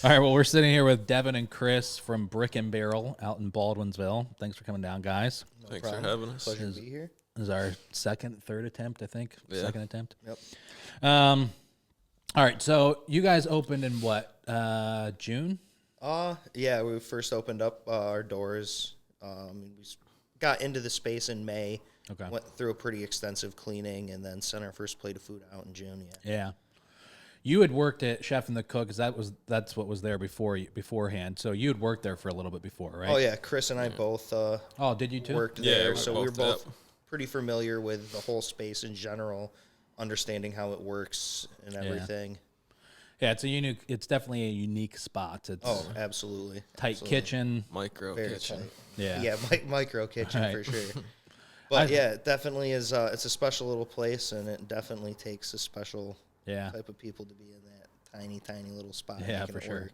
All right, well, we're sitting here with Devin and Chris from BricknBarrel out in Baldwinsville. Thanks for coming down, guys. No Thanks problem. For having us. Pleasure to be here. This is our third attempt, I think. Yeah. Second attempt. Yep. All right, so you guys opened in what, June? Yeah, we first opened up our doors. We got into the space in May. Okay. Went through a pretty extensive cleaning, and then sent our first plate of food out in June. Yeah. You had worked at Chef and the Cook, because that's what was there beforehand. So you had worked there for a little bit before, right? Oh yeah, Chris and I both. Did you too? Worked Yeah, there, we so we were both both pretty familiar with the whole space in general, understanding how it works and everything. Yeah, it's definitely a unique spot. It's Absolutely. Tight Absolutely. kitchen. Micro Very kitchen. tight. Yeah. Micro kitchen Right. for sure. But yeah, it definitely is. It's a special little place, and it definitely takes a special type of people to be in that tiny little spot. Yeah, making for it sure. work.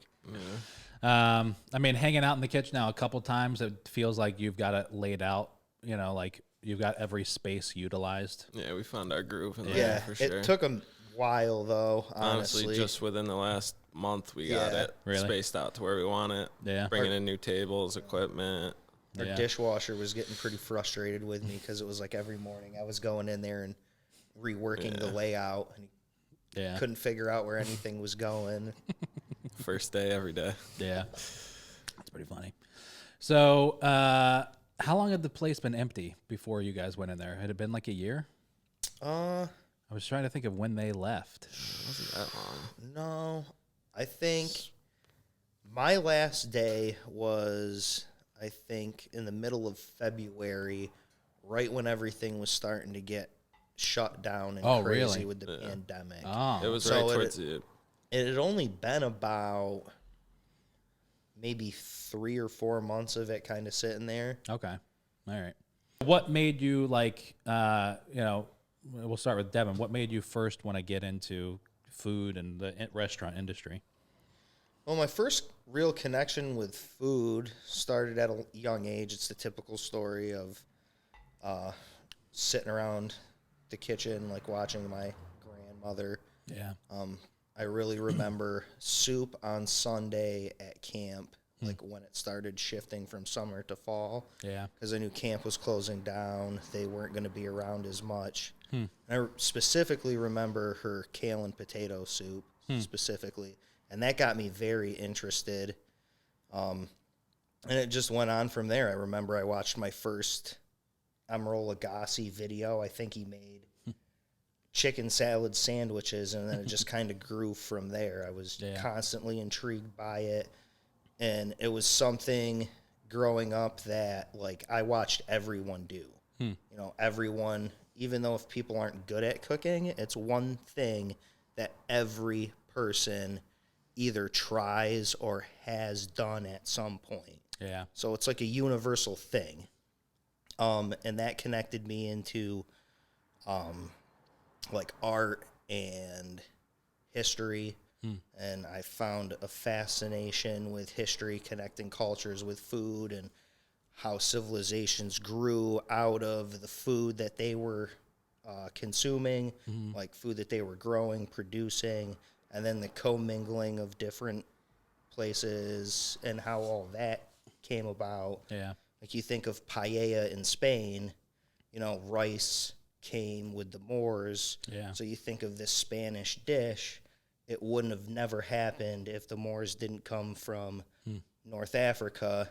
I mean, hanging out in the kitchen now a couple times, it feels like you've got it laid out. You know, like you've got every space utilized. Yeah, we found our groove in there Yeah, for sure. it took a while though. Honestly, just within the last month, we got it spaced out to where we want it. Yeah, bringing in new tables, equipment. Our dishwasher was getting pretty frustrated with me because it was like every morning I was going in there and reworking the layout, and he couldn't figure out where anything was going. First day, every day. Yeah, that's pretty funny. So, how long had the place been empty before you guys went in there? Had it been like a year? I was trying to think of when they left. It wasn't that long. No, I think my last day was, I think, in the middle of February, right when everything was starting to get shut down and crazy with the pandemic. It was right towards it. It had only been about maybe 3 or 4 months of it kind of sitting there. Okay. All right. What made you we'll start with Devin. What made you first want to get into food and the restaurant industry? Well, my first real connection with food started at a young age. It's the typical story of sitting around the kitchen, like watching my grandmother. Yeah. I really remember soup on Sunday at camp, like when it started shifting from summer to fall. Yeah. Because I knew camp was closing down. They weren't going to be around as much. I specifically remember her kale and potato soup specifically. And that got me very interested. And it just went on from there. I remember I watched my first Emeril Lagasse video. I think he made chicken salad sandwiches, and then it just kind of grew from there. I was constantly intrigued by it. And it was something growing up that, like, I watched everyone do. You know, everyone, even though if people aren't good at cooking, it's one thing that every person either tries or has done at some point. Yeah. So it's like a universal thing. And that connected me into like art and history. And I found a fascination with history, connecting cultures with food, and how civilizations grew out of the food that they were consuming, like food that they were growing, producing, and then the commingling of different places and how all that came about. Yeah. Like you think of paella in Spain, you know, rice came with the Moors. Yeah. So you think of this Spanish dish, it wouldn't have never happened if the Moors didn't come from North Africa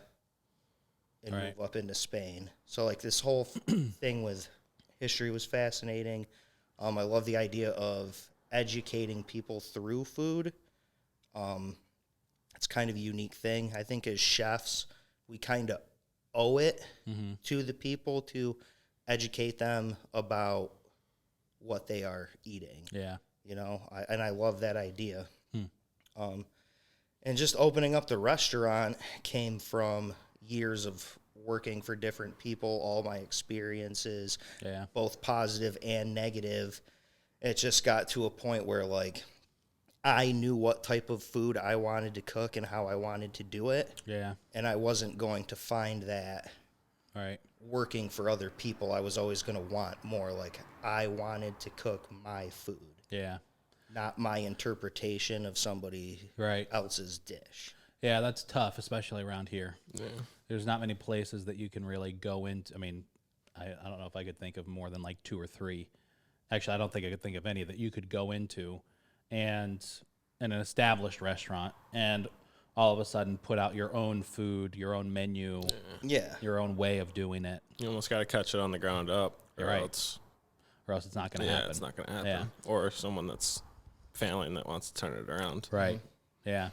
and move up into Spain. So like this whole thing with history was fascinating. I love the idea of educating people through food. It's kind of a unique thing. I think as chefs, we kind of owe it to the people to educate them about what they are eating. Yeah. You know, I love that idea. And just opening up the restaurant came from years of working for different people, all my experiences, both positive and negative. It just got to a point where, like, I knew what type of food I wanted to cook and how I wanted to do it. Yeah. And I wasn't going to find that working for other people. I was always going to want more. Like, I wanted to cook my food. Yeah. not my interpretation of somebody else's dish. Yeah, that's tough, especially around here. Yeah. There's not many places that you can really go into. I mean, I don't know if I could think of more than like 2 or 3. Actually, I don't think I could think of any that you could go into and in an established restaurant and all of a sudden put out your own food, your own menu, your own way of doing it. You almost got to catch it on the ground up, or else it's not going to happen. Yeah, it's not going to happen. Yeah. Or someone that's failing that wants to turn it around. Right. Yeah.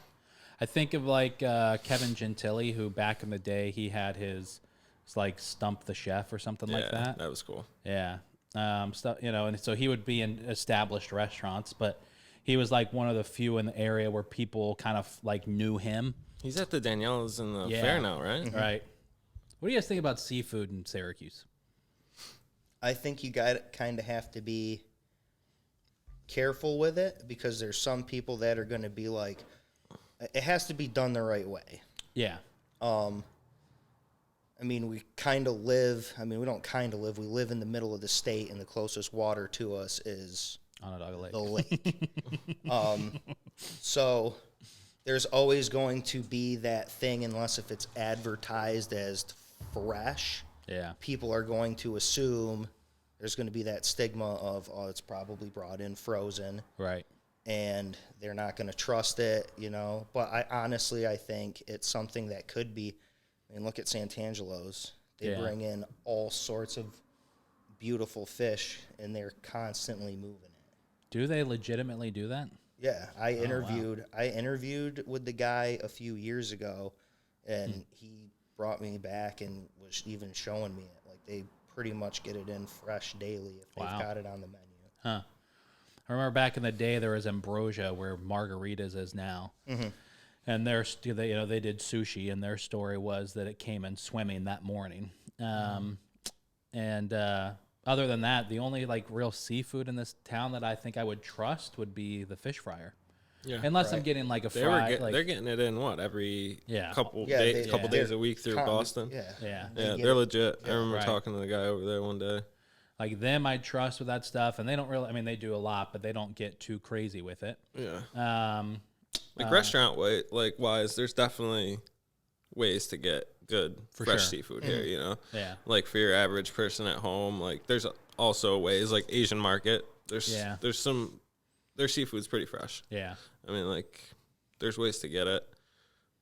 I think of like Kevin Gentili, who back in the day he had his like Stump the Chef or something like that. That was cool. Yeah. Stuff, and so he would be in established restaurants, but he was like one of the few in the area where people kind of like knew him. He's at the Daniela's in the fair now, right? Mm-hmm. Right. What do you guys think about seafood in Syracuse? I think you kind of have to be careful with it because there's some people that are going to be like, it has to be done the right way. Yeah. I mean, we kind of live, we don't kind of live, we live in the middle of the state, and the closest water to us is Onondaga Lake. The lake. So there's always going to be that thing, unless if it's advertised as fresh. Yeah. People are going to assume there's going to be that stigma of, it's probably brought in frozen. Right. And they're not going to trust it, But I think it's something that could be. I mean, look at Santangelo's. They bring in all sorts of beautiful fish, and they're constantly moving it. Do they legitimately do that? Yeah, I interviewed with the guy a few years ago, and he brought me back and was even showing me it. Like, they pretty much get it in fresh daily if they've got it on the menu. Huh. I remember back in the day there was Ambrosia where Margaritas is now. Mm-hmm. And they did sushi, and their story was that it came in swimming that morning. And other than that, the only like real seafood in this town that I think I would trust would be the fish fryer. Yeah, unless I'm getting like a fry. They're getting it in every couple days a week through Boston. Yeah, they're legit. I remember talking to the guy over there one day. Like them, I trust with that stuff, and they don't really. I mean, they do a lot, but they don't get too crazy with it. Yeah. Restaurant wise, there's definitely ways to get good fresh seafood here. Yeah. Like for your average person at home, like there's also ways like Asian market. Their seafood's pretty fresh. Yeah. I mean, like there's ways to get it,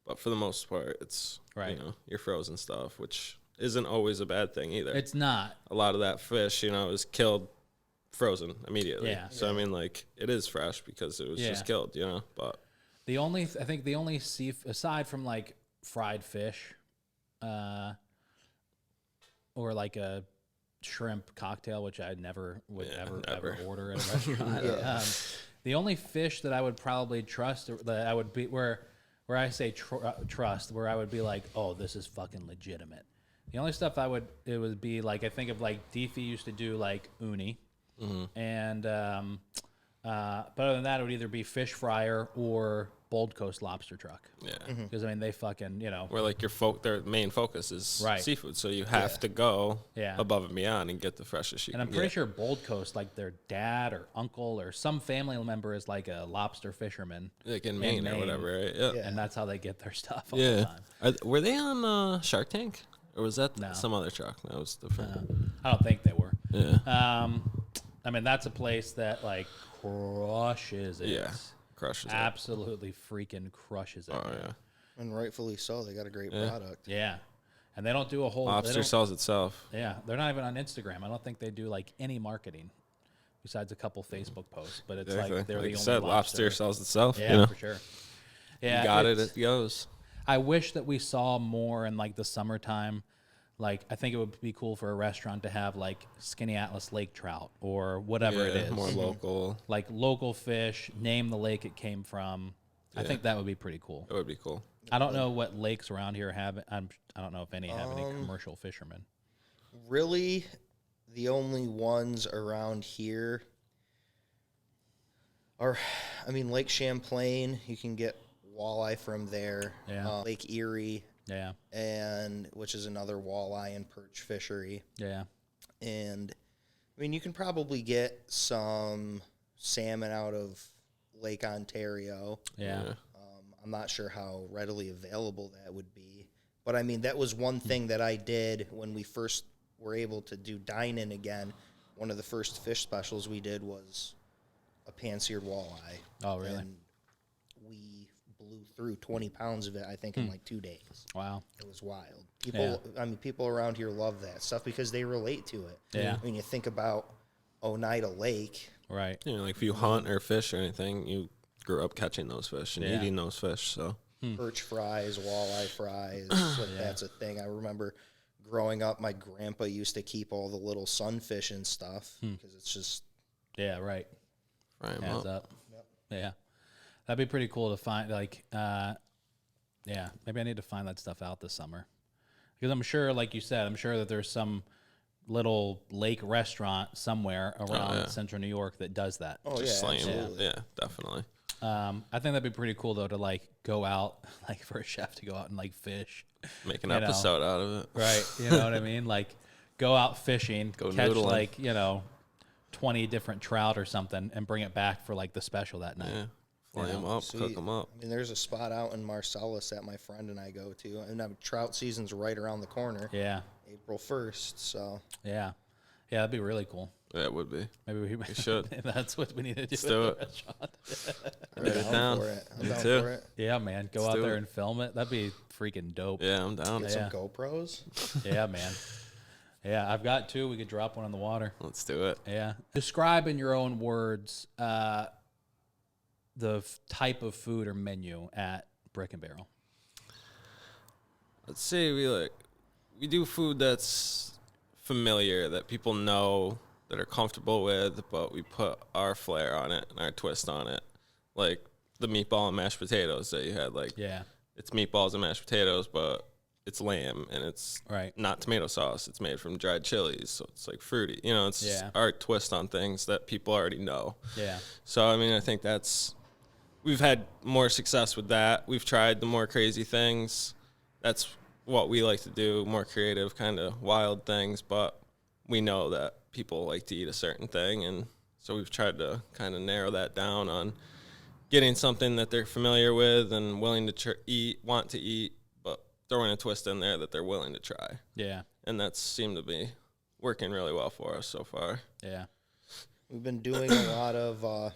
but for the most part, it's your frozen stuff, which isn't always a bad thing either. It's not. A lot of that fish, is killed frozen immediately. Yeah. So I mean, like it is fresh because it was just killed, But the only aside from like fried fish, or like a shrimp cocktail, which I never would ever order at a restaurant. The only fish that I would probably trust, that I would be where I say trust, where I would be like, oh, this is fucking legitimate. The only stuff it would be like, I think of like Deefy used to do like uni, and but other than that, it would either be fish fryer or Bold Coast lobster truck. Yeah, because I mean they fucking where like their main focus is seafood, so you have to go above and beyond and get the freshest you can. And I'm pretty sure Bold Coast, like their dad or uncle or some family member is like a lobster fisherman, like in Maine or whatever, right? Yeah, and that's how they get their stuff all the time. Were they on Shark Tank, or was that some other truck? That was different. I don't think they were. Yeah. I mean that's a place that like crushes it. Yeah. Crushes absolutely freaking crushes it. Oh yeah, and rightfully so. They got a great product. Yeah, and they don't do a whole lobster sells itself. Yeah, they're not even on Instagram. I don't think they do like any marketing besides a couple Facebook posts. But it's like they're the only lobster sells itself. Yeah, for sure. Yeah, you got it. It goes. I wish that we saw more in like the summertime. Like, I think it would be cool for a restaurant to have, like, Skinny Atlas lake trout or whatever it is. More local. Like, local fish, name the lake it came from. Yeah. I think that would be pretty cool. It would be cool. I don't know what lakes around here have. I don't know if any have any commercial fishermen. Really, the only ones around here are, Lake Champlain. You can get walleye from there. Yeah. Lake Erie. Yeah. And which is another walleye and perch fishery. Yeah. And you can probably get some salmon out of Lake Ontario. Yeah. I'm not sure how readily available that would be. But, I mean, that was one thing that I did when we first were able to do dine-in again. One of the first fish specials we did was a pan-seared walleye. Oh, really? And we blew through 20 pounds of it, I think, in like 2 days. Wow. It was wild. People around here love that stuff because they relate to it. Yeah. I mean, you think about Oneida Lake. Right. You know, like if you hunt or fish or anything, you grew up catching those fish and eating those fish, so. Perch fries, walleye fries, that's a thing. I remember growing up, my grandpa used to keep all the little sunfish and stuff because it's just... Yeah, right. Fry 'em Adds up. up. Yep. Yeah. That'd be pretty cool to find, like, maybe I need to find that stuff out this summer. Because I'm sure, like you said, I'm sure that there's some little lake restaurant somewhere around central New York that does that. Oh, Just yeah, slaying them. absolutely. Yeah, definitely. I think that'd be pretty cool, though, to, like, go out, like, for a chef to go out and, like, fish. Make an episode out of it. Right. You know what I mean? Like, go out fishing, Go catch, noodling. like, 20 different trout or something, and bring it back for, like, the special that night. Yeah. Fly them up, cook them up. I mean, there's a spot out in Marcellus that my friend and I go to, and trout season's right around the corner. Yeah. April 1st, so. Yeah. Yeah, that'd be really cool. Yeah, it would be. Maybe we should. That's what we need to do. Let's do at the it. restaurant. I'm Write it down. for it. I'm Me down too. for it. Yeah, man. Go Let's out do there it. and film it. That'd be freaking dope. Yeah, I'm down. Get Yeah. some GoPros. Yeah, man. Yeah, I've got two. We could drop one in the water. Let's do it. Yeah. Describe in your own words the type of food or menu at BricknBarrel. Let's say we do food that's familiar, that people know, that are comfortable with, but we put our flair on it and our twist on it. Like the meatball and mashed potatoes that you had. Like, it's meatballs and mashed potatoes, but it's lamb and it's not tomato sauce. It's made from dried chilies, so it's like fruity. You know, it's just our twist on things that people already know. Yeah. So, I mean, I think we've had more success with that. We've tried the more crazy things. That's what we like to do, more creative, kind of wild things, but we know that people like to eat a certain thing, and so we've tried to kind of narrow that down on getting something that they're familiar with and willing to want to eat, but throwing a twist in there that they're willing to try. Yeah. And that's seemed to be working really well for us so far. Yeah. We've been doing a lot of,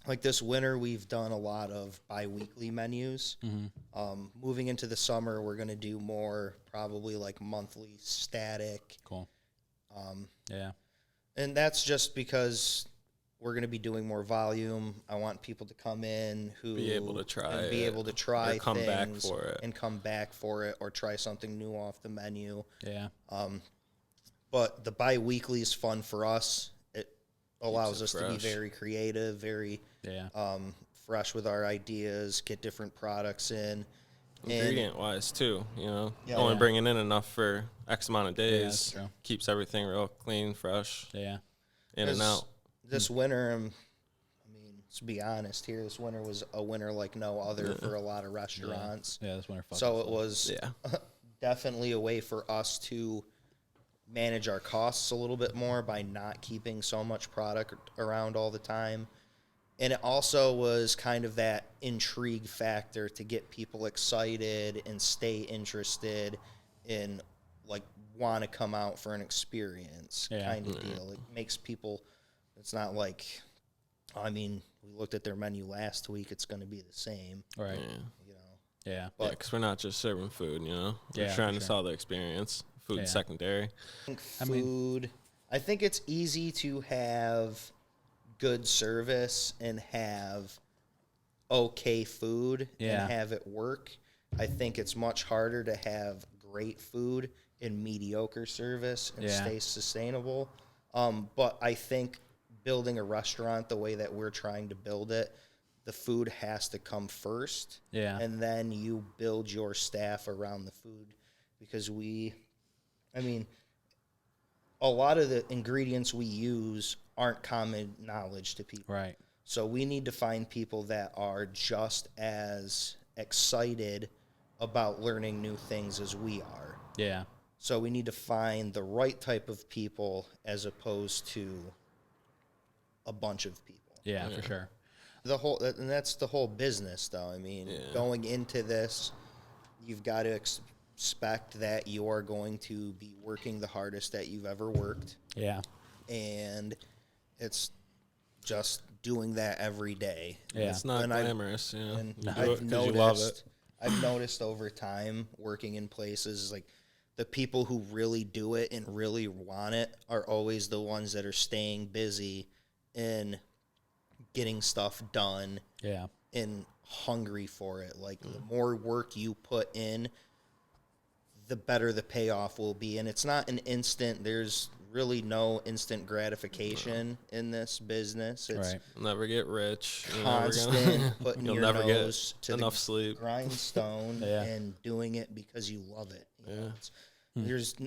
like this winter, we've done a lot of bi-weekly menus. Moving into the summer, we're going to do more probably like monthly static. Cool. Yeah. And that's just because we're going to be doing more volume. I want people to come in who Be able to try be it, able to try or come things back for it. and come back for it, or try something new off the menu. Yeah. But the bi-weekly is fun for us. It allows us to be fresh. very creative, very fresh with our ideas, get different products in. Ingredient wise too, you know, Yeah. only bringing in enough for X amount of days that's true. keeps everything real clean, fresh, Yeah. And in and out. This winter, I mean, to be honest here, this winter was a winter like no other for a lot of restaurants. Yeah, this winter. So it was Yeah, definitely a way for us to manage our costs a little bit more by not keeping so much product around all the time. And it also was kind of that intrigue factor to get people excited and stay interested in, like, want to come out for an experience kind of deal. It makes people, it's not like, I mean, we looked at their menu last week, it's going to be the same. Right. You know. Yeah. But because we're not just serving food, you know, we're Yeah, trying for to sure. sell the experience. Food secondary. I think it's easy to have good service and have okay food and have it work. I think it's much harder to have great food and mediocre service and stay sustainable. But I think building a restaurant the way that we're trying to build it, the food has to come first. Yeah. And then you build your staff around the food, because a lot of the ingredients we use aren't common knowledge to people. Right. So we need to find people that are just as excited about learning new things as we are. Yeah. So we need to find the right type of people as opposed to a bunch of people. Yeah, for sure. And that's the whole business, though. I mean, going into this, you've got to expect that you are going to be working the hardest that you've ever worked. Yeah. And it's just doing that every day. Yeah. It's not glamorous, you know. And You do it 'cause you love it. I've noticed over time working in places, like, the people who really do it and really want it are always the ones that are staying busy and getting stuff done. Yeah. And hungry for it. Like, the more work you put in, the better the payoff will be. And it's not an instant. There's really no instant gratification in this business. It's You'll never get rich. constant putting You'll your never nose get to enough the sleep. grindstone and doing it because you love it. You know,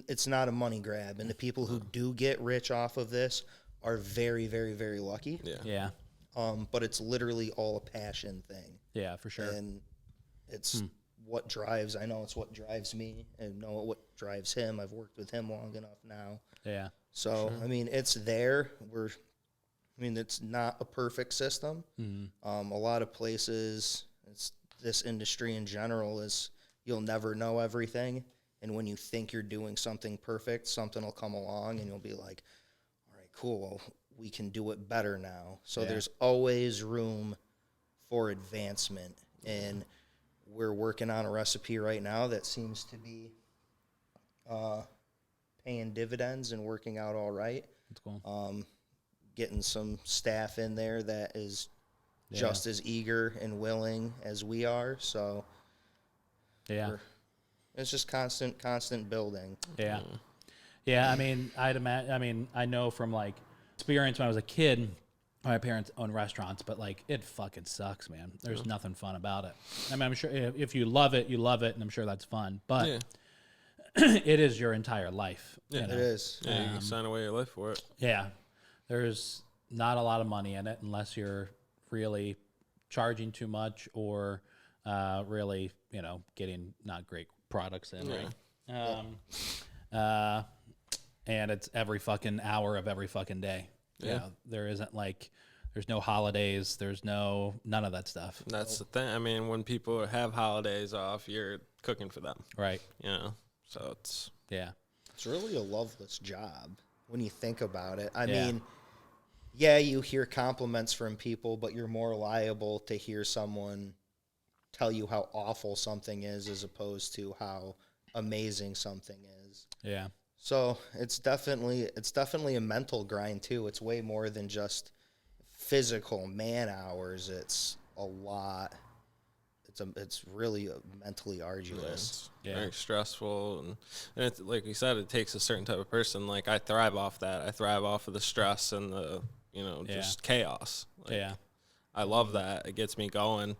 it's not a money grab. And the people who do get rich off of this are very, very, very lucky. Yeah. But it's literally all a passion thing. Yeah, for sure. And it's what drives, I know it's what drives me, and know what drives him. I've worked with him long enough now. Yeah. So, I mean, it's there. It's not a perfect system. A lot of places, this industry in general is, you'll never know everything. And when you think you're doing something perfect, something will come along and you'll be like, all right, cool, well, we can do it better now. So there's always room for advancement. And we're working on a recipe right now that seems to be paying dividends and working out all right. That's cool. Getting some staff in there that is just as eager and willing as we are. So it's just constant building. Yeah. Yeah, I mean, I know from, like, experience when I was a kid, my parents own restaurants, but, like, it fucking sucks, man. There's nothing fun about it. I mean, I'm sure if you love it, and I'm sure that's fun. But it is your entire life. Yeah, you know? It is. Yeah, you can sign away your life for it. Yeah. There's not a lot of money in it unless you're really charging too much or really, getting not great products in, right? And it's every fucking hour of every fucking day. Yeah. There isn't, like, there's no holidays. There's none of that stuff. That's the thing. I mean, when people have holidays off, you're cooking for them. Right. So it's... Yeah. It's really a loveless job when you think about it. I mean, you hear compliments from people, but you're more liable to hear someone tell you how awful something is as opposed to how amazing something is. Yeah. So it's definitely a mental grind too. It's way more than just physical man hours. It's a lot. It's really mentally arduous. It's very stressful, and it's, like you said, it takes a certain type of person. Like, I thrive off that. I thrive off of the stress and the just chaos. Like, I love that. It gets me going,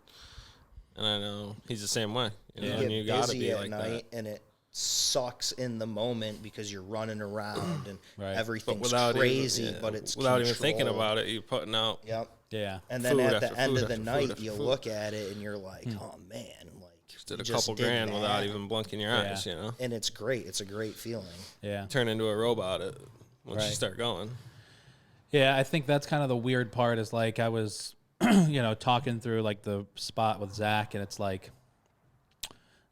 and I know he's the same way. And you gotta busy be at like night, that. and it sucks in the moment because you're running around and everything's without crazy, even, but it's without controlled. even thinking about it. You're putting out. Yep. Yeah. And then food at after the end food of the after night, food you after look at it and you're like, oh man, like Just did you a just couple did grand that. without even blinking your eyes. And it's great. It's a great feeling. Yeah. Turn into a robot once you start going. Yeah, I think that's kind of the weird part is, like, I was, talking through, like, the spot with Zach, and it's like,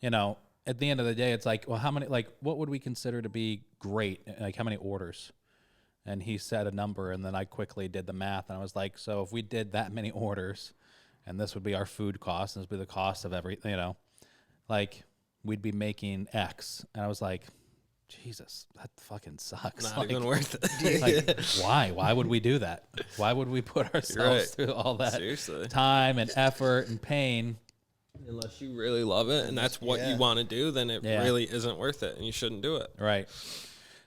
at the end of the day, it's like, well, how many, like, what would we consider to be great? Like, how many orders? And he said a number, and then I quickly did the math, and I was like, so if we did that many orders, and this would be our food cost, and this would be the cost of everything, like, we'd be making X. And I was like, Jesus, that fucking sucks. Not even worth it. Like, why? Why would we do that? Why would we put ourselves through all that time and effort and pain? Unless you really love it and that's what you want to do, then it really isn't worth it, and you shouldn't do it. Right.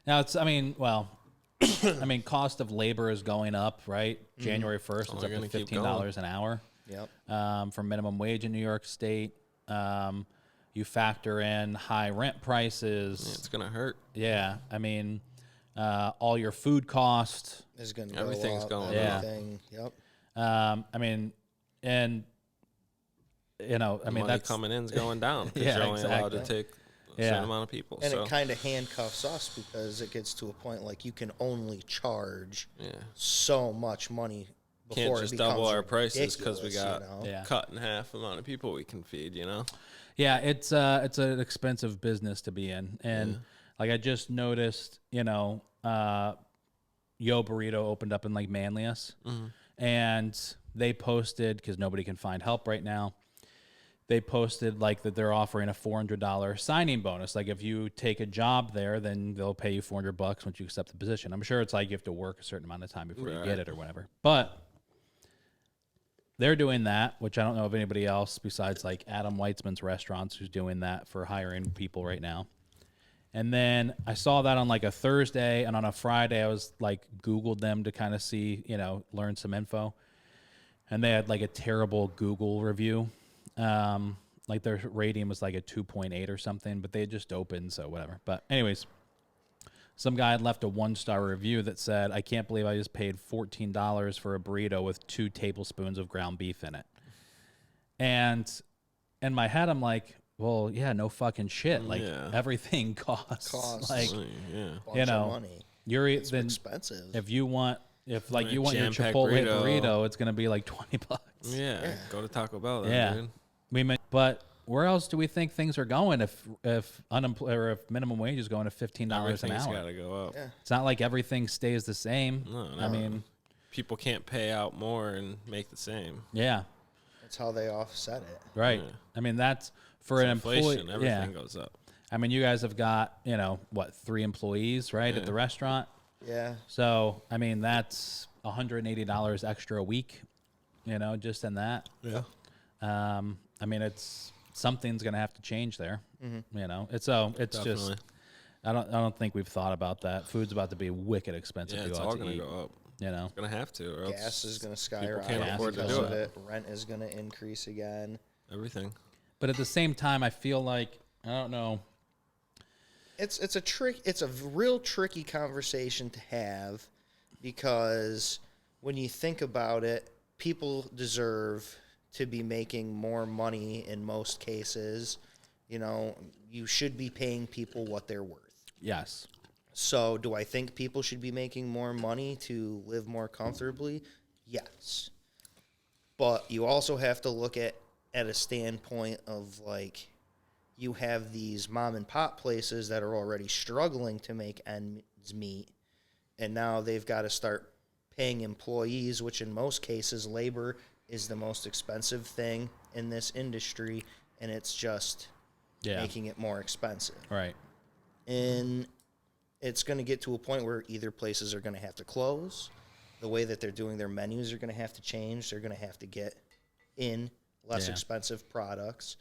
Now, cost of labor is going up, right? January 1st, it's up to $15 an hour. Yep. For minimum wage in New York State. You factor in high rent prices. Yeah, it's going to hurt. Yeah. I mean, all your food costs. Is going to Everything's go up. going up. Everything. Yep. Money that's coming in is going down because you're only allowed to take a certain amount of people. And it kind of handcuffs us because it gets to a point like you can only charge so much money can't just double our prices because we got you know? cut in half the amount of people we can feed, you know? Yeah, it's an expensive business to be in. And like I just noticed, you know, Yo Burrito opened up in like Manlius. And they posted, because nobody can find help right now, they posted like that they're offering a $400 signing bonus. Like if you take a job there, then they'll pay you $400 once you accept the position. I'm sure it's like you have to work a certain amount of time before you get it or whatever. But they're doing that, which I don't know of anybody else besides like Adam Weitzman's restaurants who's doing that for hiring people right now. And then I saw that on like a Thursday, and on a Friday I was like Googled them to kind of see, you know, learn some info. And they had like a terrible Google review. Like their rating was like a 2.8 or something, but they had just opened, so whatever. But anyways, some guy had left a 1-star review that said, "I can't believe I just paid $14 for a burrito with 2 tablespoons of ground beef in it." And in my head, I'm like, well, yeah, no fucking shit. Like everything costs like, you know, money. It's then expensive. If you want your Chipotle burrito, it's going to be like $20. Yeah, go to Taco Bell. Then, dude. But where else do we think things are going if minimum wage is going to $15 an hour? Everything's got to go up. Yeah. It's not like everything stays the same. No. I mean, people can't pay out more and make the same. Yeah. That's how they offset it. Right. Yeah. I mean, that's for an employee. Everything goes up. I mean, you guys have got, 3 employees, right, at the restaurant? Yeah. So, I mean, that's $180 extra a week, just in that. Yeah. I mean, something's going to have to change there. It's Definitely. just, I don't think we've thought about that. Food's about to be wicked expensive to go out to eat. It's all going to go up. It's going to have to. Or gas is going to skyrocket. People can't afford to do it. Rent is going to increase again. Everything. But at the same time, I feel like, I don't know. It's a real tricky conversation to have, because when you think about it, people deserve to be making more money in most cases. You should be paying people what they're worth. Yes. So do I think people should be making more money to live more comfortably? Yes. But you also have to look at a standpoint of, like, you have these mom and pop places that are already struggling to make ends meet, and now they've got to start paying employees, which in most cases labor is the most expensive thing in this industry, and it's just making it more expensive. Right. And it's going to get to a point where either places are going to have to close, the way that they're doing their menus are going to have to change, they're going to have to get in less expensive products.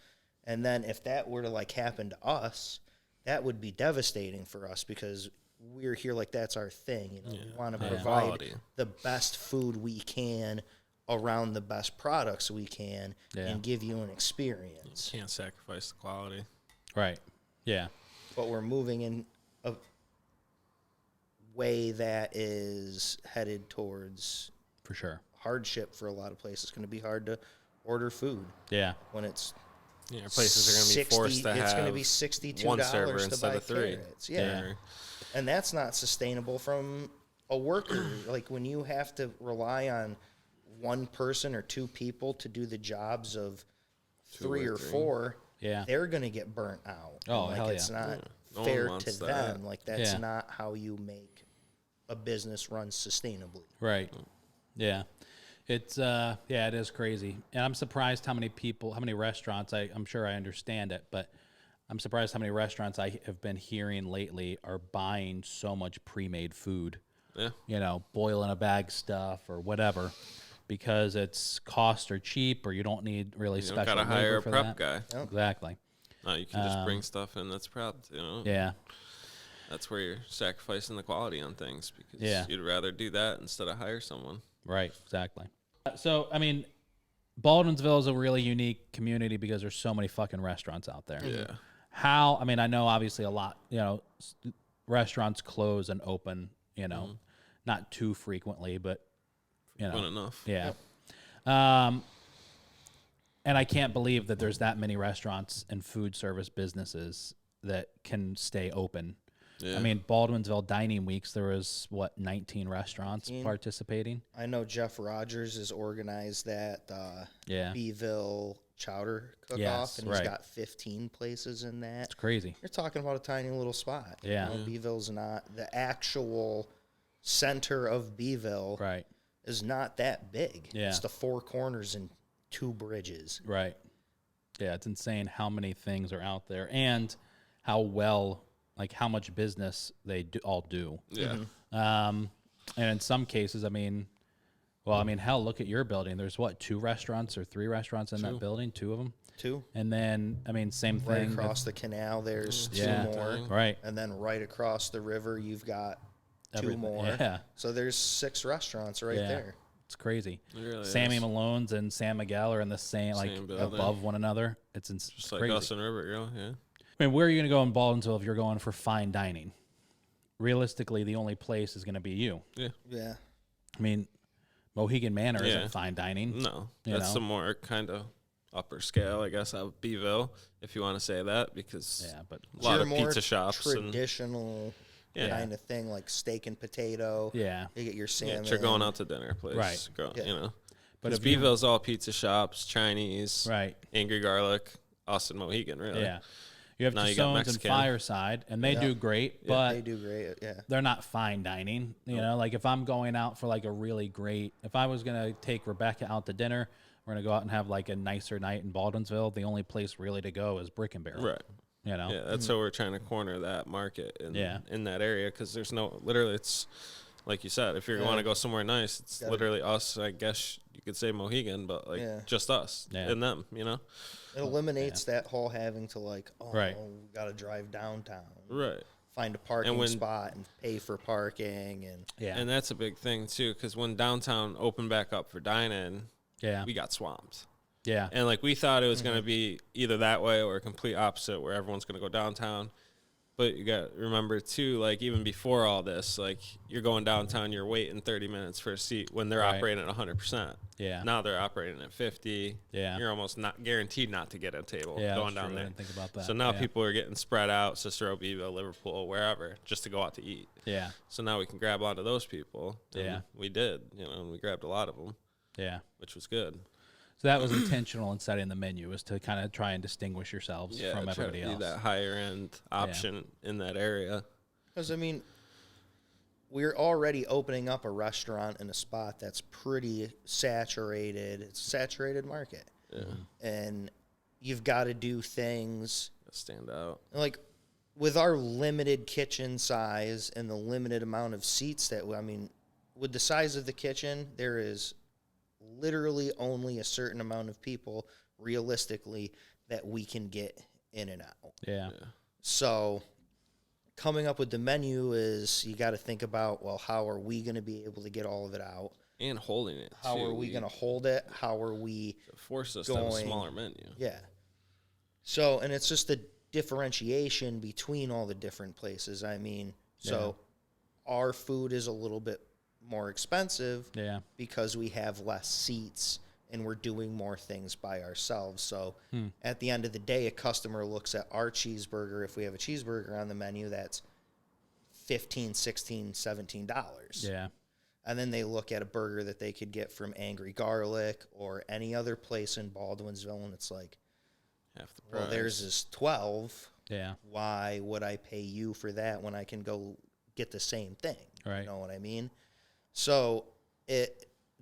And then if that were to happen to us, that would be devastating for us, because we're here that's our thing. We want to provide the best food we can around the best products we can and give you an experience. You can't sacrifice the quality. Right. Yeah. But we're moving in a way that is headed towards for sure hardship for a lot of places. It's going to be hard to order food. Yeah. When it's places are going to be forced to have it's going to be $62 one server to instead buy of 3. carrots. Yeah. And that's not sustainable from a worker. When you have to rely on one person or 2 people to do the jobs of 3 or 4, they're going to get burnt out. Oh, hell it's not fair to them. That's not how you make a business run sustainably. Right. Yeah. It's it is crazy. And I'm surprised how many restaurants, I'm sure I understand it, but I'm surprised how many restaurants I have been hearing lately are buying so much pre-made food. Yeah. Boil in a bag stuff or whatever, because it's cost or cheap, or you don't need really special labor. You gotta hire a prep that. guy. Yep. Exactly. No, you can just bring stuff in that's prepped, Yeah. That's where you're sacrificing the quality on things, because you'd rather do that instead of hire someone. Right, exactly. So, I mean, Baldwinsville is a really unique community because there's so many fucking restaurants out there. Yeah. I know obviously a lot, restaurants close and open, not too frequently, but, Frequent enough. Yeah. And I can't believe that there's that many restaurants and food service businesses that can stay open. I mean, Baldwinsville Dining Weeks, there was, 19 restaurants 19. participating? I know Jeff Rogers has organized that Beeville Chowder Cook-Off, and he's got 15 places in that. It's crazy. You're talking about a tiny little spot. Yeah. Beeville's not the actual center of Beeville. Right. Is not that big. Yeah. It's the four corners and two bridges. Right. Yeah, it's insane how many things are out there and how much business they all do. Yeah. And in some cases, hell, look at your building. There's 2 restaurants or 3 restaurants in that building? 2 of them? 2. And then, same Right thing. across the canal, there's 2 more. Right. And then right across the river, you've got 2 more. Yeah. So there's 6 restaurants right there. It's crazy. It really Sammy is. Malone's and San Miguel are in the same building. above one another. It's Just like crazy. us and Rivergirl, yeah. Where are you going to go in Baldwinsville if you're going for fine dining? Realistically, the only place is going to be you. Yeah. Yeah. Mohegan Manor isn't fine dining. No, that's the more kind of upper scale, I guess, out of Beeville, if you want to say that, because but a lot Your of more pizza shops. traditional kind of thing, like steak and potato. Yeah. You get your salmon. You're going out to dinner place. Right. But if Beeville's all pizza shops, Chinese, right. Angry Garlic, Austin Mohegan, really. Yeah. You have Now you got Tussauds and Mexican. Fireside, and they do great, but They do great, yeah. they're not fine dining. You know, like if I'm going out for a really great, if I was going to take Rebecca out to dinner, we're going to go out and have a nicer night in Baldwinsville, the only place really to go is BricknBarrel. Right. You know? Yeah, that's how we're trying to corner that market in that area, because there's literally, it's like you said, if you want to go somewhere nice, it's literally us, I guess you could say Mohegan, but just us and them, It eliminates that whole having to we got to drive downtown. Right. Find a parking spot and pay for parking. And that's a big thing, too, because when downtown opened back up for dine-in, we got swamped. Yeah. And, we thought it was going to be either that way or a complete opposite where everyone's going to go downtown. But you got to remember, too, even before all this, you're going downtown, you're waiting 30 minutes for a seat when they're operating at 100%. Yeah. Now they're operating at 50. Yeah. You're almost not guaranteed not to get a table that's going down true. there. I didn't think about that. So now people are getting spread out, Cicero, Beeville, Liverpool, wherever, just to go out to eat. Yeah. So now we can grab onto those people. And we did, and we grabbed a lot of them. Yeah. Which was good. So that was intentional in setting the menu, was to kind of try and distinguish yourselves from everybody else. That higher end option in that area. Because, we're already opening up a restaurant in a spot that's pretty saturated. It's a saturated market. Yeah. And you've got to do things. Stand out. With our limited kitchen size and the limited amount of seats with the size of the kitchen, there is literally only a certain amount of people realistically that we can get in and out. Yeah. So coming up with the menu is you got to think about, how are we going to be able to get all of it out? And holding it. How are we going to hold it? How are we force us to have a smaller menu? Yeah. So, and it's just the differentiation between all the different places. Our food is a little bit more expensive because we have less seats and we're doing more things by ourselves. So at the end of the day, a customer looks at our cheeseburger. If we have a cheeseburger on the menu, that's $15, $16, $17. Yeah. And then they look at a burger that they could get from Angry Garlic or any other place in Baldwinsville, and it's half the price. Well, theirs is 12. Yeah. Why would I pay you for that when I can go get the same thing? Right. You know what I mean? So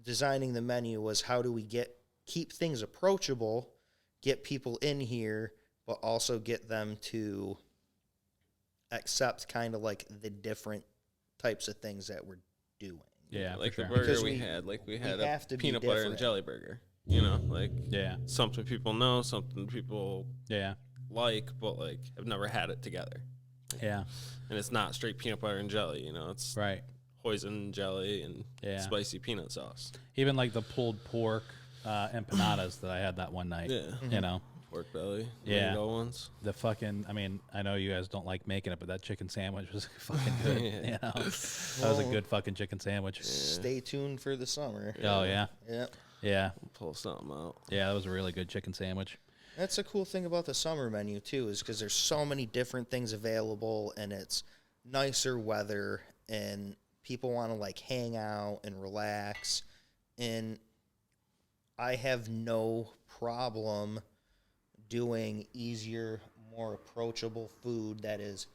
designing the menu was, how do we keep things approachable, get people in here, but also get them to accept kind of the different types of things that we're doing. Yeah, the sure. burger Because we had a have to be peanut butter and different. jelly burger. Something people know, something people but have never had it together. Yeah. And it's not straight peanut butter and jelly, it's Right. hoisin jelly and spicy peanut sauce. Even the pulled pork empanadas that I had that one night. Yeah. Pork belly. Yeah. Mango ones. The fucking, I know you guys don't like making it, but that chicken sandwich was fucking good. That was a good fucking chicken sandwich. Stay tuned for the summer. Oh, yeah. Yep. Yeah. We'll pull something out. Yeah, that was a really good chicken sandwich. That's a cool thing about the summer menu, too, is because there's so many different things available, and it's nicer weather and people want to like hang out and relax, and I have no problem doing easier, more approachable food that is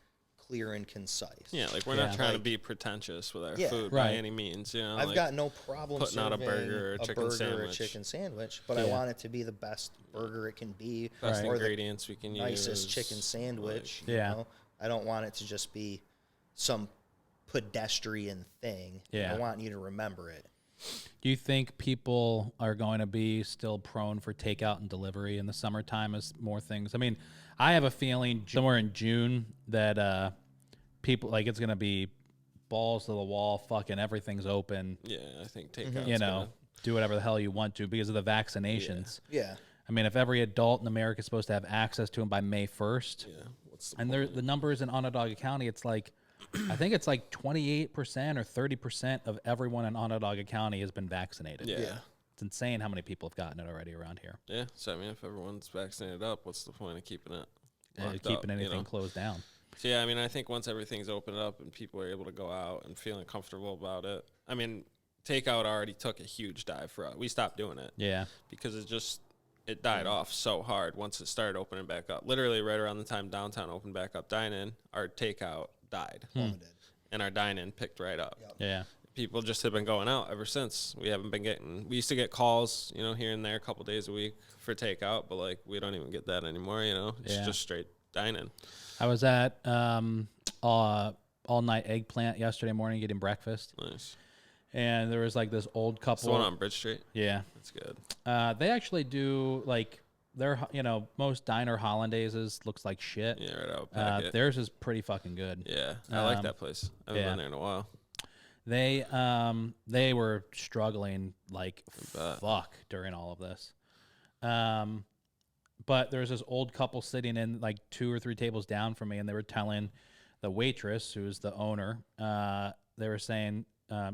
clear and concise. Yeah, like we're not trying to be pretentious with our food by any means. You know, I've got no problem putting out a burger or a chicken sandwich. Or a chicken sandwich, but I want it to be the best burger it can be, best or ingredients we can use. Nicest chicken sandwich. Like, you know? I don't want it to just be some pedestrian thing. Yeah. I want you to remember it. Do you think people are going to be still prone for takeout and delivery in the summertime as more things? I mean, I have a feeling somewhere in June that people, like, it's going to be balls to the wall, fucking everything's open. Yeah, I think takeout. You know, do whatever the hell you want to because of the vaccinations. Yeah. I mean, if every adult in America is supposed to have access to them by May 1st, what's the and the numbers in Onondaga County, it's like, I think it's like 28% or 30% of everyone in Onondaga County has been vaccinated. Yeah. It's insane how many people have gotten it already around here. Yeah, so I mean, if everyone's vaccinated up, what's the point of keeping it keeping anything closed down? So yeah, I mean, I think once everything's opened up and people are able to go out and feeling comfortable about it, I mean, takeout already took a huge dive for us. We stopped doing it. Yeah. Because it died off so hard once it started opening back up. Literally right around the time downtown opened back up, dine-in, our takeout died. And our dine-in picked right up. Yep. Yeah. People just have been going out ever since. We used to get calls, you know, here and there a couple days a week for takeout, but like we don't even get that anymore, you know. It's just straight dine-in. I was at all-night eggplant yesterday morning getting breakfast. Nice. And there was like this old couple. It's the one on Bridge Street? Yeah. That's good. They actually do like most diner hollandaises looks like shit. Yeah, right out packet. Theirs is pretty fucking good. Yeah, I like that place. I haven't been there in a while. They were struggling like fuck during all of this. But there was this old couple sitting in like 2 or 3 tables down from me, and they were telling the waitress, who's the owner, they were saying,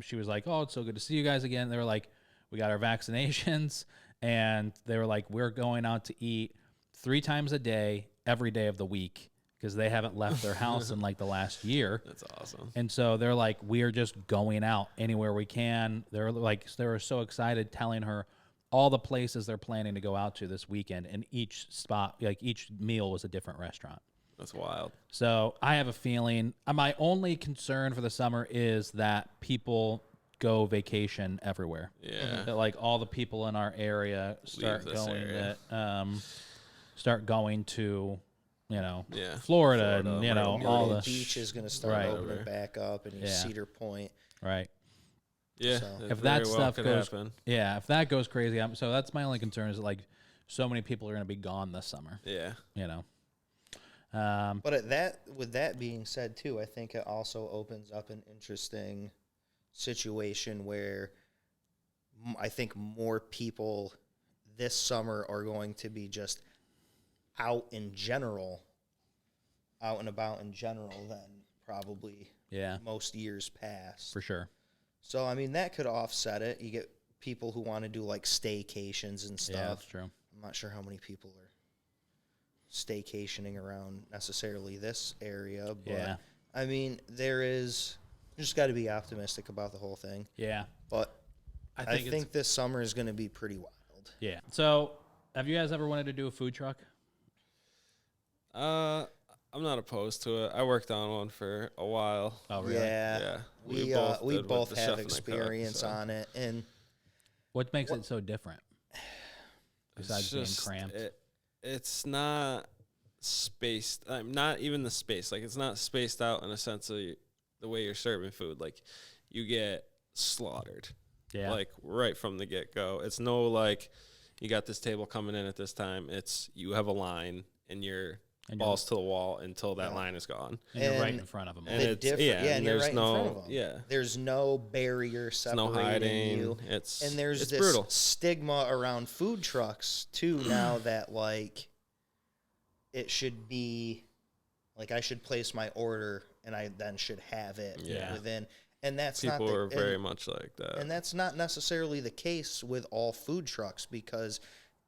she was like, "Oh, it's so good to see you guys again." They were like, "We got our vaccinations," and they were like, "We're going out to eat 3 times a day, every day of the week," because they haven't left their house in like the last year. That's awesome. And so they're like, "We're just going out anywhere we can." They were so excited, telling her all the places they're planning to go out to this weekend, and each spot, like each meal was a different restaurant. That's wild. So I have a feeling, my only concern for the summer is that people go vacation everywhere. Yeah. That like all the people in our area start going to, you know, Florida and, you know, all the beach is going to start opening back up, and Cedar Point. Right. Yeah. So if that stuff goes, if that goes crazy, so that's my only concern is that, like, so many people are going to be gone this summer. Yeah. You know. But with that being said, too, I think it also opens up an interesting situation where I think more people this summer are going to be just out and about in general than probably most years past. For sure. So, I mean, that could offset it. You get people who want to do, like, staycations and stuff. Yeah, that's true. I'm not sure how many people are staycationing around necessarily this area, but I mean, you just got to be optimistic about the whole thing. Yeah. But I think this summer is going to be pretty wild. Yeah. So, have you guys ever wanted to do a food truck? I'm not opposed to it. I worked on one for a while. Oh, really? Yeah. We both have experience on it. And what makes it so different? Besides being cramped? It's not spaced. Not even the space. Like, it's not spaced out in a sense of the way you're serving food. Like, you get slaughtered. Yeah. Like, right from the get-go. It's no, like, you got this table coming in at this time. It's you have a line, and you're balls to the wall until that line is gone. And you're right in front of them. And and you're right in front of them. Yeah. There's no barrier separating hiding. you. And there's this brutal stigma around food trucks, too, now that, like, it should be, like, I should place my order, and I then should have it within. And that's people are very much like that. And that's not necessarily the case with all food trucks, because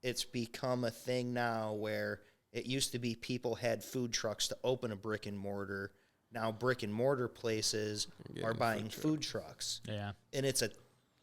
it's become a thing now where it used to be people had food trucks to open a brick and mortar. Now brick and mortar places are buying food trucks. Yeah. And it's a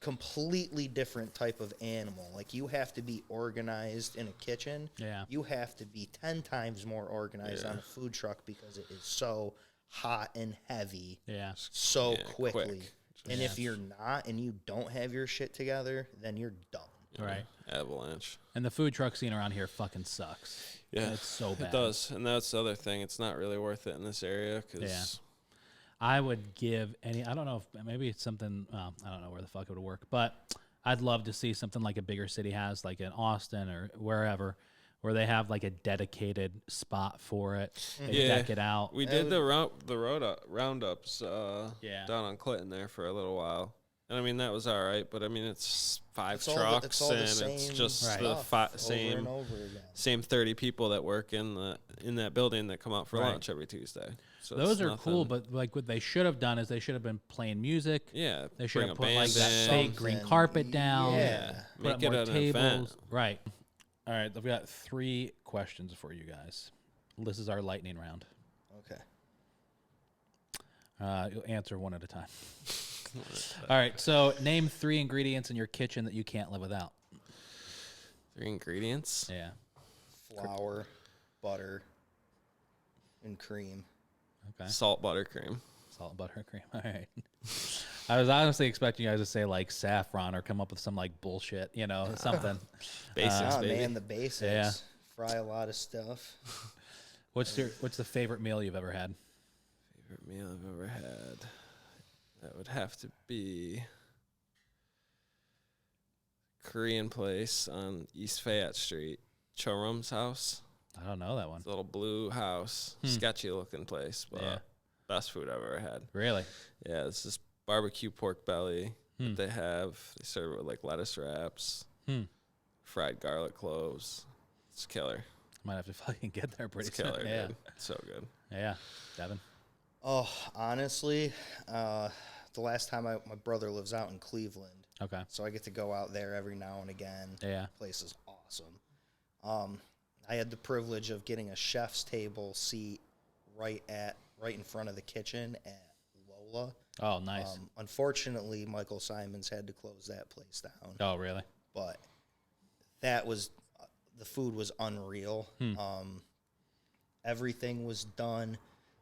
completely different type of animal. Like, you have to be organized in a kitchen. Yeah. You have to be 10 times more organized on a food truck because it is so hot and heavy so quickly. Quick. And if you're not and you don't have your shit together, then you're done. Right. Avalanche. And the food truck scene around here fucking sucks. Yeah. It's so bad. It does. And that's the other thing. It's not really worth it in this area because I would give I don't know if maybe it's something, I don't know where the fuck it would work, but I'd love to see something like a bigger city has, like in Austin or wherever, where they have like a dedicated spot for it. They deck it out. We did the roundups down on Clinton there for a little while. And I mean, that was all right, but I mean, it's five trucks and it's just the same 30 people that work in that building that come out for lunch every Tuesday. So those are cool, but like what they should have done is they should have been playing music. Yeah, they should have put like that fake green carpet down. Yeah, make it an event. Right. All right, I've got 3 questions for you guys. This is our lightning round. Okay. You'll answer one at a time. All right, so name 3 ingredients in your kitchen that you can't live without. 3 ingredients? Yeah. Flour, butter, and cream. Okay. Salt, butter, cream. Salt, butter, cream. All right. I was honestly expecting you guys to say like saffron or come up with some like bullshit, something. Basics, baby. Man, the basics. Yeah. Fry a lot of stuff. What's the favorite meal you've ever had? Favorite meal I've ever had? That would have to be Korean place on East Fayette Street, Chorum's house. I don't know that one. It's a little blue house, sketchy looking place, but best food I've ever had. Really? Yeah, it's this barbecue pork belly that they have. They serve it with like lettuce wraps, fried garlic cloves. It's killer. Might have to fucking get there pretty It's killer, soon. Yeah. dude. So good. Yeah. Devin? Oh, honestly, the last time my brother lives out in Cleveland. Okay. So I get to go out there every now and again. Yeah. The place is awesome. I had the privilege of getting a chef's table seat right in front of the kitchen at Lola. Oh, nice. Unfortunately, Michael Simons had to close that place down. Oh, really? But the food was unreal. Everything was done.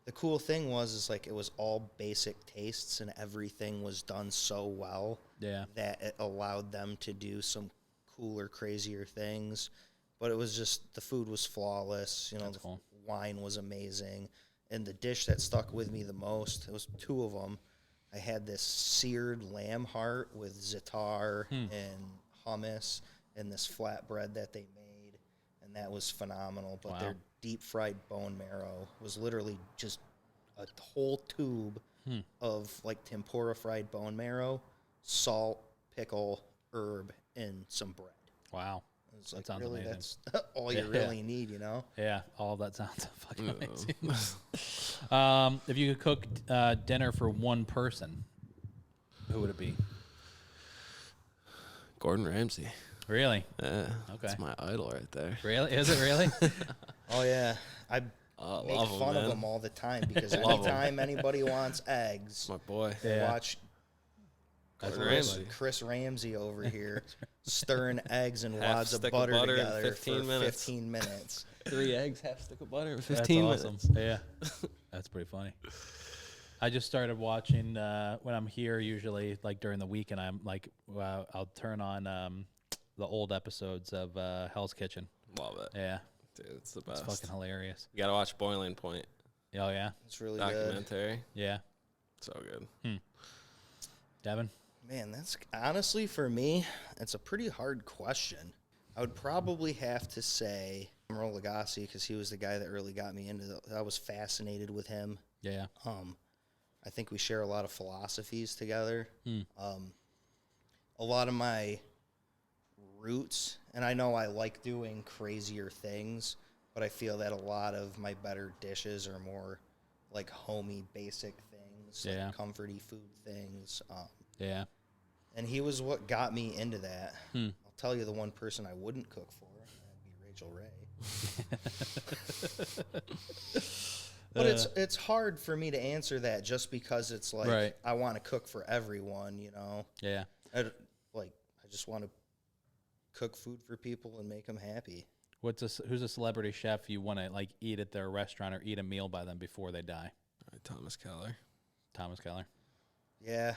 The cool thing was like it was all basic tastes and everything was done so well that it allowed them to do some cooler, crazier things. But it was just, the food was flawless. That's cool. Wine was amazing. And the dish that stuck with me the most, it was 2 of them. I had this seared lamb heart with za'atar and hummus and this flatbread that they made. And that was phenomenal. But their deep fried bone marrow was literally just a whole tube of like tempura fried bone marrow, salt, pickle, herb, and some bread. Wow. It's like, that sounds really, amazing. that's all you really need, Yeah, all of that sounds fucking amazing. If you could cook dinner for one person, who would it be? Gordon Ramsay. Really? Yeah. Okay. That's my idol right there. Really? Is it really? Oh, yeah. I make love him, fun of man. him all the time because anytime anybody wants eggs, My boy. they watch Ramsay. Chris Ramsay over here stirring eggs and Half wads of stick of butter butter in together 15 for minutes. 15 minutes. 3 eggs, half stick of butter, 15 That's minutes. awesome. Yeah. That's pretty funny. I just started watching when I'm here usually like during the week and I'm like I'll turn on the old episodes of Hell's Kitchen. Love it. Yeah. Dude, it's the best. It's fucking hilarious. You gotta watch Boiling Point Oh yeah. It's really good. documentary. Yeah. So good. Devin? Man, that's honestly for me, it's a pretty hard question. I would probably have to say Emeril Lagasse because he was the guy that really got me into I was fascinated with him. Yeah. I think we share a lot of philosophies together. A lot of my roots, and I know I like doing crazier things, but I feel that a lot of my better dishes are more like homey, basic things, like comforty food things. Yeah. And he was what got me into that. I'll tell you the one person I wouldn't cook for. That'd be Rachel Ray. But it's hard for me to answer that just because it's like Right. I want to cook for everyone, you know. Yeah. I just want to cook food for people and make them happy. Who's a celebrity chef you want to like eat at their restaurant or eat a meal by them before they die? Thomas Keller. Thomas Keller. Yeah.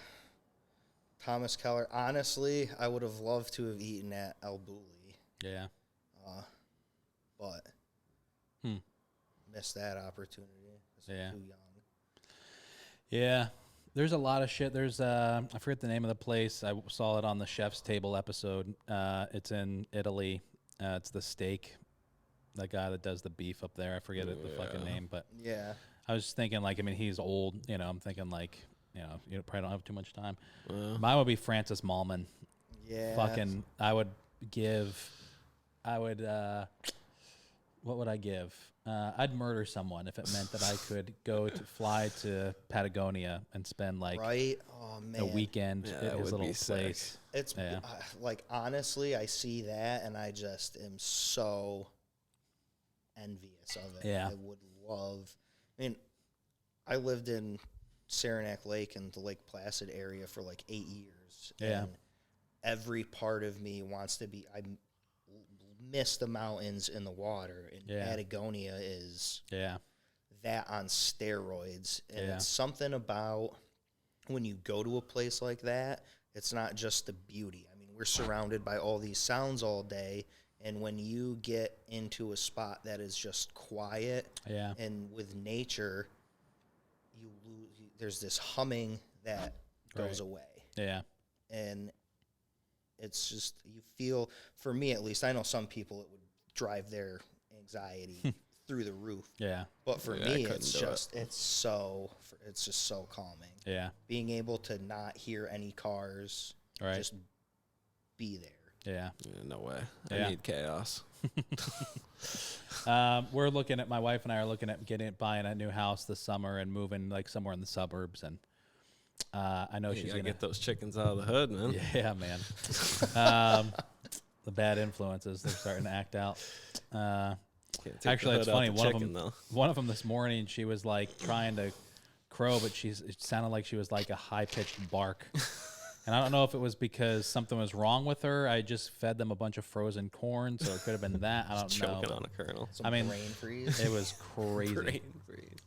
Thomas Keller. Honestly, I would have loved to have eaten at El Bulli. Yeah. But missed that opportunity. Yeah. Too young. Yeah. There's a lot of shit. There's I forget the name of the place. I saw it on the Chef's Table episode. It's in Italy. It's the steak. That guy that does the beef up there. I forget the fucking name, but Yeah. I was thinking like, I mean, he's old. You know, I'm thinking like, you probably don't have too much time. Mine would be Francis Mallman. Yeah. Fucking, what would I give? I'd murder someone if it meant that I could fly to Patagonia and spend like Right? Oh, man. a weekend Yeah, at that his would little be sick. place. It's like, honestly, I see that and I just am so envious of it. Yeah. I would love, I mean, I lived in Saranac Lake and the Lake Placid area for like 8 years. Yeah. And every part of me wants to be, I miss the mountains and the water. And Patagonia is that on steroids. And it's something about when you go to a place like that, it's not just the beauty. I mean, we're surrounded by all these sounds all day. And when you get into a spot that is just quiet and with nature, you lose. There's this humming that goes away. Yeah. And it's just, you feel, for me at least, I know some people it would drive their anxiety through the roof. Yeah. But for me, it's just so calming. Yeah. Being able to not hear any cars, just be there. Yeah. No way. Yeah. I need chaos. We're looking at, my wife and I are looking at buying a new house this summer and moving like somewhere in the suburbs. And I know she's gonna gonna get those chickens out of the hood, man. Yeah, man. The bad influences, they're starting to act out. Actually, it's funny. One of them this morning, she was like trying to crow, but it sounded like she was like a high pitched bark. And I don't know if it was because something was wrong with her. I just fed them a bunch of frozen corn, so it could have been that. I don't know. Choking on a kernel. Brain freeze. It was crazy. Brain freeze.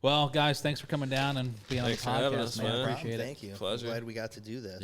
Well, guys, thanks for coming down and being Thanks on for the having podcast, us, man. I man. appreciate it. Thank you. Pleasure. I'm glad we got to do this.